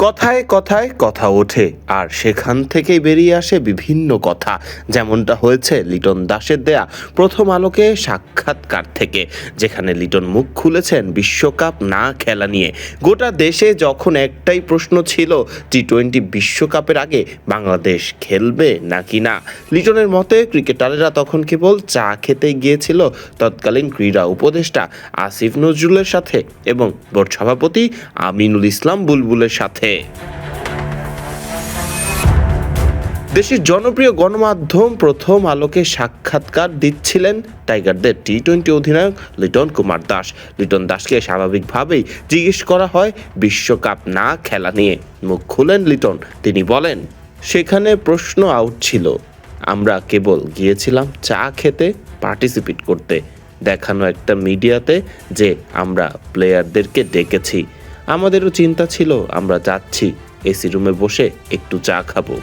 কথায় কথায় কথা ওঠে আর সেখান থেকেই বেরিয়ে আসে বিভিন্ন কথা, যেমনটা হয়েছে লিটন দাসের দেয়া প্রথম আলোকে সাক্ষাৎকার থেকে, যেখানে লিটন মুখ খুলেছেন বিশ্বকাপ না খেলা নিয়ে। গোটা দেশে যখন একটাই প্রশ্ন ছিল, টি-20 বিশ্বকাপের আগে বাংলাদেশ খেলবে নাকি না। লিটনের মতে ক্রিকেটাররা তখন কেবল চা খেতে গিয়েছিল তৎকালীন ক্রীড়া উপদেষ্টা আসিফ নজরুলের সাথে এবং বোর্ড সভাপতি আমিনুল ইসলাম বুলবুলের সাথে। দেশের জনপ্রিয় গণমাধ্যম প্রথম আলোকে সাক্ষাৎকার দিচ্ছিলেন টাইগারদের টি-20 অধিনায়ক লিটন কুমার দাস। লিটন দাসকে স্বাভাবিকভাবেই জিজ্ঞেস করা হয় বিশ্বকাপ না খেলা নিয়ে। মুখ খুলেন লিটন, তিনি বলেন, সেখানে প্রশ্ন আউট ছিল, আমরা কেবল গিয়েছিলাম চা খেতে, পার্টিসিপেট করতে, দেখানো একটা মিডিয়াতে যে আমরা প্লেয়ারদেরকে ডেকেছি। আমাদেরও চিন্তা ছিল আমরা যাচ্ছি এসি রুমে বসে একটু চা খাবো।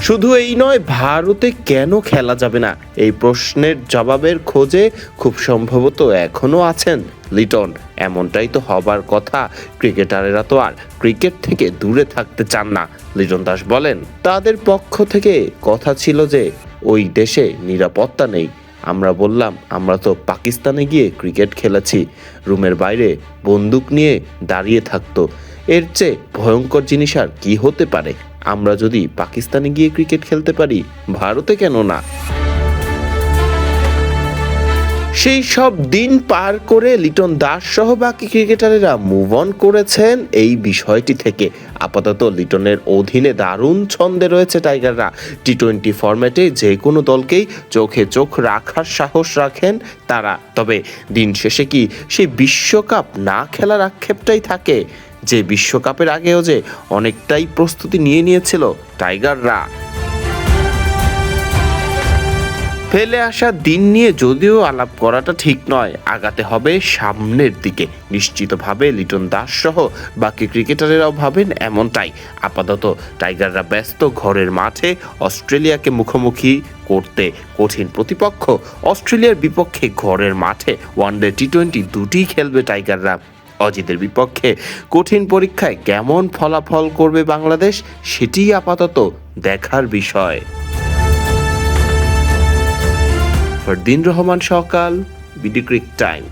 শুধু এই নয়, ভারতে কেন খেলা যাবে না এই প্রশ্নের জবাবের খোঁজে খুব সম্ভবত এখনো আছেন লিটন। এমনটাই তো হবার কথা, ক্রিকেটারেরা তো আর ক্রিকেট থেকে দূরে থাকতে চান না। লিটন দাস বলেন, তাদের পক্ষ থেকে কথা ছিল যে ওই দেশে নিরাপত্তা নেই। আমরা বললাম, আমরা তো পাকিস্তানে গিয়ে ক্রিকেট খেলেছি, রুমের বাইরে বন্দুক নিয়ে দাঁড়িয়ে থাকতো, এর চেয়ে ভয়ঙ্কর জিনিস আর কি হতে পারে। আমরা যদি পাকিস্তানে গিয়ে ক্রিকেট খেলতে পারি, ভারতে কেন না? সেই সব দিন পার করে লিটন দাস সহ বাকি ক্রিকেটারেরা মুভ অন করেছেন এই বিষয়টি থেকে। আপাতত লিটনের অধীনে দারুণ ছন্দে রয়েছে টাইগাররা। টি-20 ফরম্যাটে যে কোনো দলকেই চোখে চোখ রাখার সাহস রাখেন তারা। তবে দিন শেষে কি সেই বিশ্বকাপ না খেলার আক্ষেপটাই থাকে, যে বিশ্বকাপের আগেও যে অনেকটাই প্রস্তুতি নিয়ে নিয়েছিল টাইগাররা। ফেলে আসা দিন নিয়ে যদিও আলাপ করাটা ঠিক নয়, আগাতে হবে সামনের দিকে। নিশ্চিতভাবে লিটন দাস সহ বাকি ক্রিকেটারেরাও ভাবেন এমনটাই। আপাতত টাইগাররা ব্যস্ত ঘরের মাঠে অস্ট্রেলিয়াকে মুখোমুখি করতে। কঠিন প্রতিপক্ষ অস্ট্রেলিয়ার বিপক্ষে ঘরের মাঠে ওয়ানডে টি-20 দুটিই খেলবে টাইগাররা। অজিতের বিপক্ষে কঠিন পরীক্ষায় কেমন ফলাফল করবে বাংলাদেশ, সেটিই আপাতত দেখার বিষয়। ফরদিন রহমান সকাল, বিডি ক্রিক টাইম।